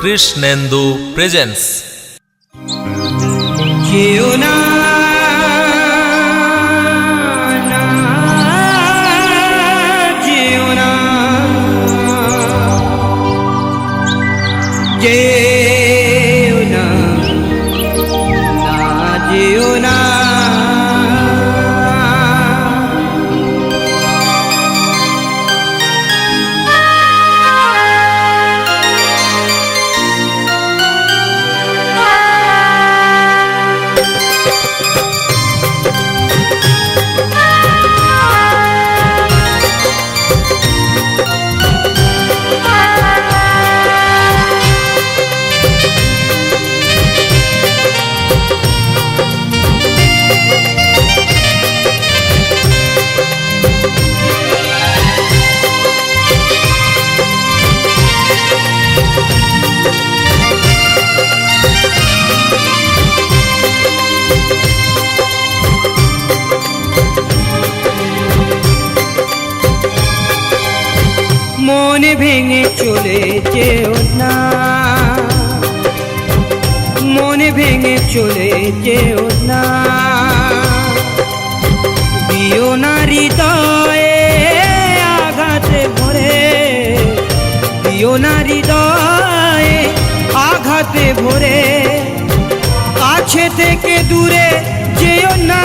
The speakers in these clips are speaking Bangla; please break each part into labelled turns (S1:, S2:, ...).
S1: কৃষ্ণেন্দু প্রেজেন্স।
S2: যেও না যেও না যেও না যেও না মন ভেঙে চলে যেও না, মন ভেঙে চলে যেও না, দিও না হৃদয়ে আঘাতে ভরে, দিও না হৃদয়ে আঘাতে ভরে, কাছে থেকে দূরে যেও না,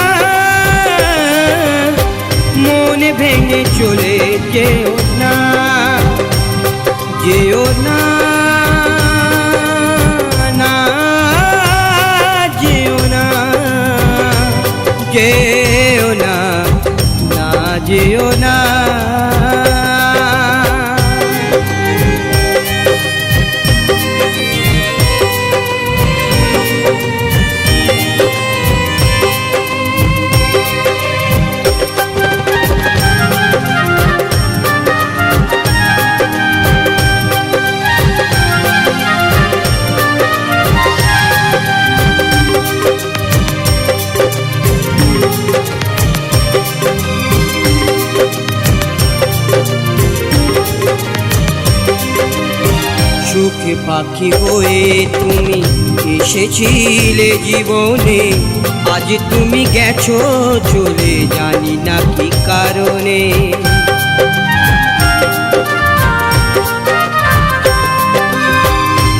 S2: মন ভেঙে চলে যেও না, যেও না না যেও না, যেও না না যেও না। সুখে পাখি হয়ে তুমি এসেছিলে জীবনে, আজ তুমি গেছো চলে জানি না কি কারণে।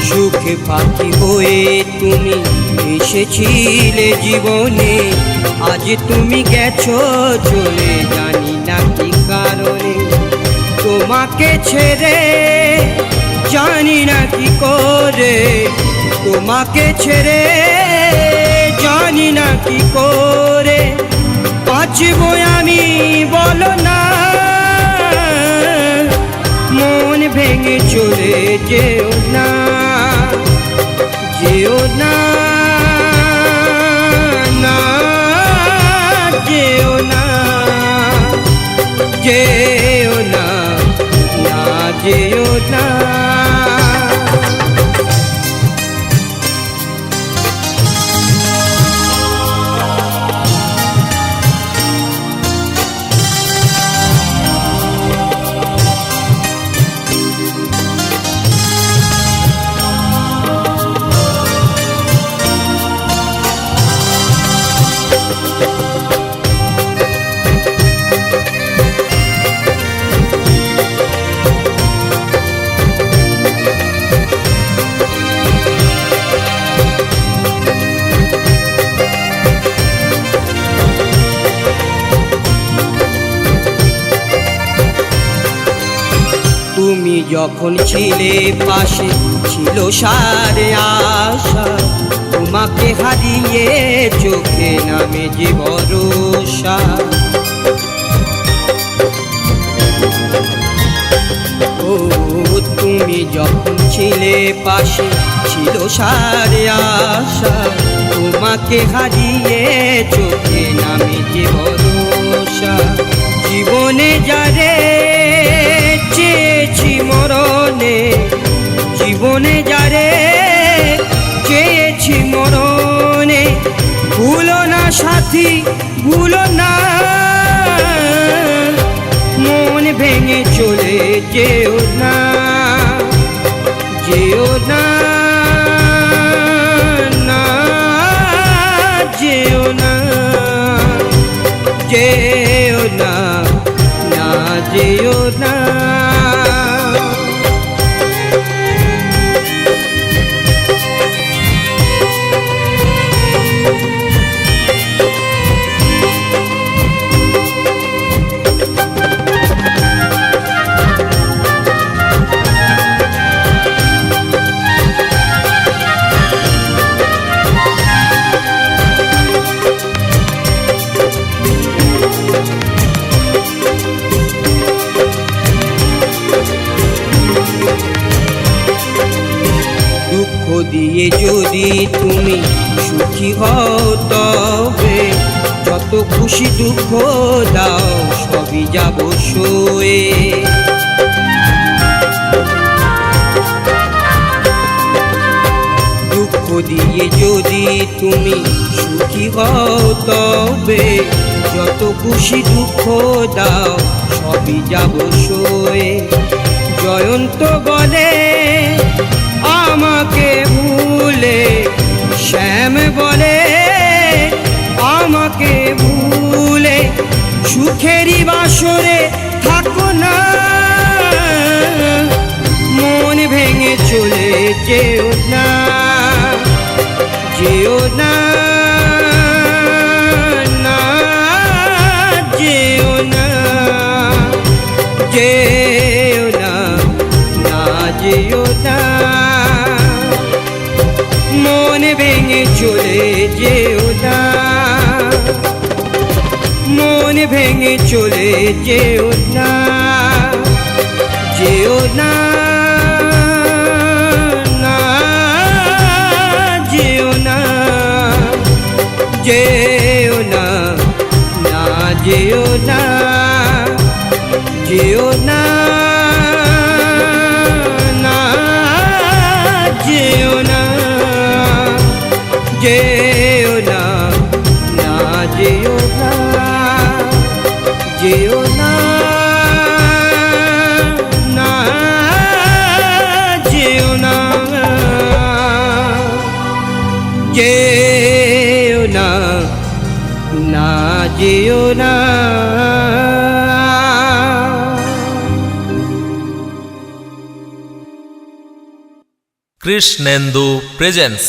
S2: সুখে পাখি হয়ে তুমি এসেছিলে জীবনে, আজ তুমি গেছো চলে জানি না কি কারণে। তোমাকে ছেড়ে জানি না কি করে, তোমাকে ছেড়ে জানি না কি করে বাঁচবো আমি বলো না, মন ভেঙে চলে যেও না, যেও না না যেও না, যেও না না যেও না। তুমি যখন ছিলে পাশে ছিল সারে আশা, তোমাকে হারিয়ে চোখে নামে যে ভরসা। ও তুমি যখন ছিলে পাশে ছিল সারে আশা, তোমাকে হারিয়ে চোখে নামে যে ভরসা। জীবনে যারে চেয়েছি মরণে, জীবনে যারে চেয়েছি মরণে, ভুলো না সাথী ভুলো না, মন ভেঙে চলে যেও না, যেও না। যেও না। দুঃখ দিয়ে যদি তুমি সুখী হও তবে যত খুশি দুঃখ দাও সবই যাব সয়ে। দুঃখ দিয়ে যদি তুমি সুখী হও তবে যত খুশি দুঃখ দাও সবই যাব সয়ে। জয়ন্ত বলে আমাকে ভুলে, শ্যাম বলে আমাকে ভুলে, সুখেরই বাসরে থাকো না, মন ভেঙে চলে যেও না, যেও না, না যেও না, যেও না, না যেও না, মন ভেঙে চলে যেও না, মন ভেঙে চলে যেও না, যেও না, না যেও না, যেও না, না যেও না, যেও না, না যেও না, যেও না, না যেও না, যেও না, না যেও না, যেও না, না যেও না।
S1: কৃষ্ণেন্দু প্রেজেন্স।